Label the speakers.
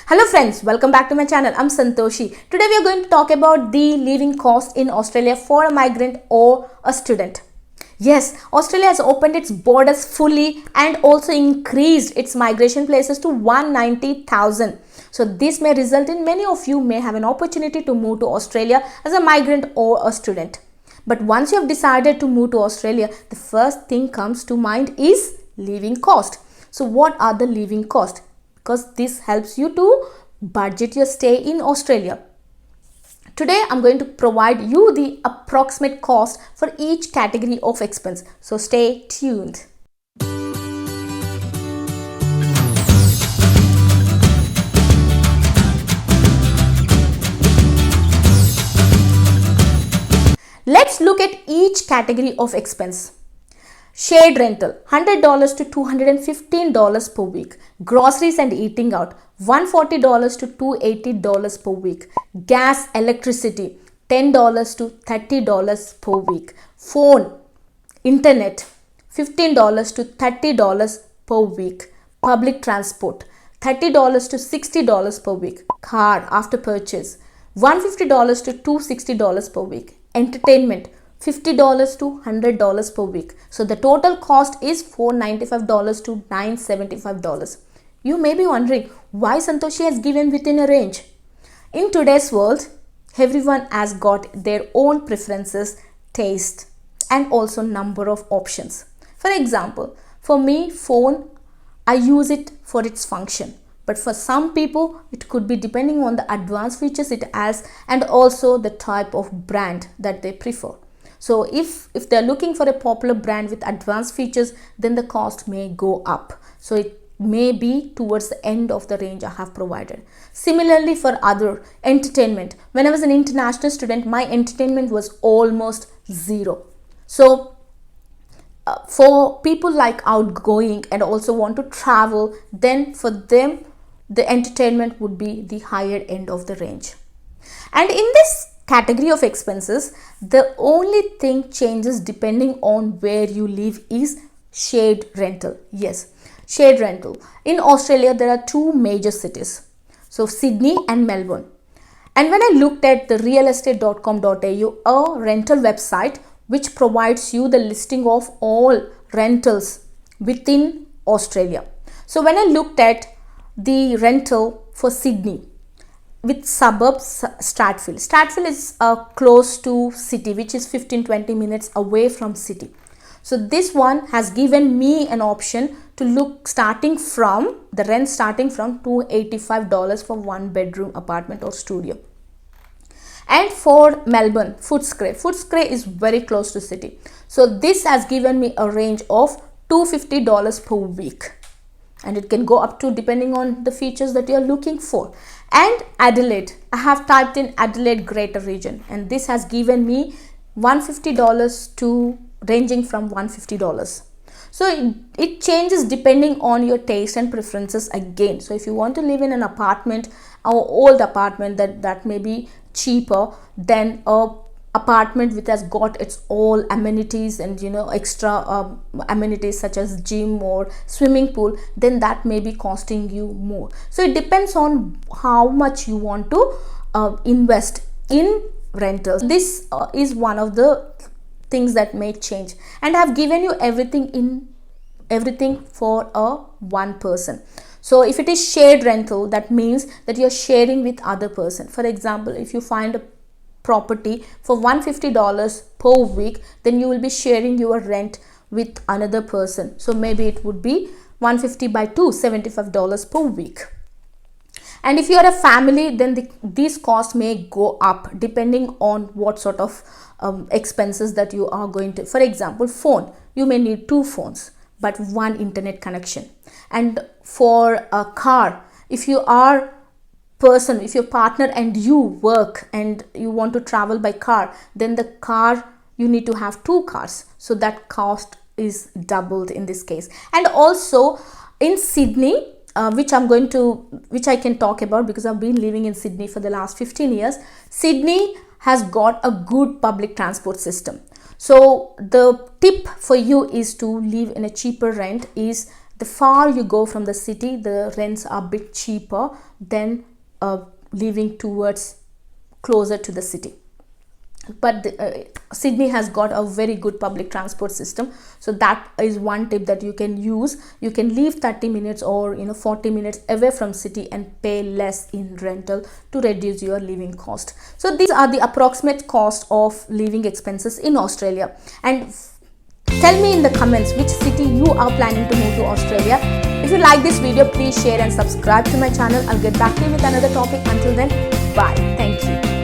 Speaker 1: Hello friends, welcome back to my channel. I'm Santoshi. Today we are going to talk about the living cost in Australia for a migrant or a student. Yes, Australia has opened its borders fully and also increased its migration places to 190,000. So this may result in many of you may have an opportunity to move to Australia as a migrant or a student. But once you have decided to move to Australia, the first thing comes to mind is living cost. So what are the living costs? Because this helps you to budget your stay in Australia. Today I'm going to provide you the approximate cost for each category of expense. So stay tuned. Let's look at each category of expense. Shared rental $100 to $215 per week. Groceries and eating out $140 to $280 per week. Gas, electricity $10 to $30 per week. Phone, internet $15 to $30 per week. Public transport $30 to $60 per week. Car after purchase $150 to $260 per week. Entertainment $50 to $100 per week. So the total cost is $495 to $975. You may be wondering why Santoshi has given within a range. In today's world, everyone has got their own preferences, taste, and also number of options. For example, for me, phone, I use it for its function. But for some people, it could be depending on the advanced features it has and also the type of brand that they prefer. So if they're looking for a popular brand with advanced features, then the cost may go up. So it may be towards the end of the range I have provided. Similarly, for other entertainment, when I was an international student, my entertainment was almost zero. So for people like outgoing and also want to travel, then for them, the entertainment would be the higher end of the range. And in this category of expenses, the only thing changes depending on where you live is shared rental. Yes, shared rental. In Australia, there are two major cities, so Sydney and Melbourne. And when I looked at the realestate.com.au, a rental website which provides you the listing of all rentals within Australia. So when I looked at the rental for Sydney, with suburbs, Stratfield is close to city, which is 15-20 minutes away from city. So this one has given me an option to look starting from the rent starting from $285 for one bedroom apartment or studio. And for Melbourne, Footscray is very close to city. So this has given me a range of $250 per week. And it can go up to depending on the features that you are looking for. And Adelaide, I have typed in Adelaide Greater Region, and this has given me $150 to ranging from $150. So it changes depending on your taste and preferences again. So if you want to live in an apartment or old apartment, that may be cheaper than a apartment which has got its all amenities and extra amenities such as gym or swimming pool, then that may be costing you more. So it depends on how much you want to invest in rentals. This is one of the things that may change, and I've given you everything for a one person. So if it is shared rental, that means that you're sharing with other person. For example, if you find a property for $150 per week, then you will be sharing your rent with another person. So maybe it would be 150 by 2, $75 per week. And if you are a family, then these costs may go up depending on what sort of expenses that you are going to. For example, phone, you may need two phones but one internet connection. And for a car, if your partner and you work and you want to travel by car, then the car, you need to have two cars. So that cost is doubled in this case. And also in Sydney, which I can talk about because I've been living in Sydney for the last 15 years. Sydney has got a good public transport system. So the tip for you is to live in a cheaper rent is the far you go from the city, the rents are a bit cheaper than living towards closer to the city. But Sydney has got a very good public transport system, so that is one tip that you can use. You can leave 30 minutes or 40 minutes away from city and pay less in rental to reduce your living cost. So these are the approximate cost of living expenses in Australia. And tell me in the comments which city you are planning to move to Australia. If you like this video, please share and subscribe to my channel. I'll get back to you with another topic. Until then, bye. Thank you.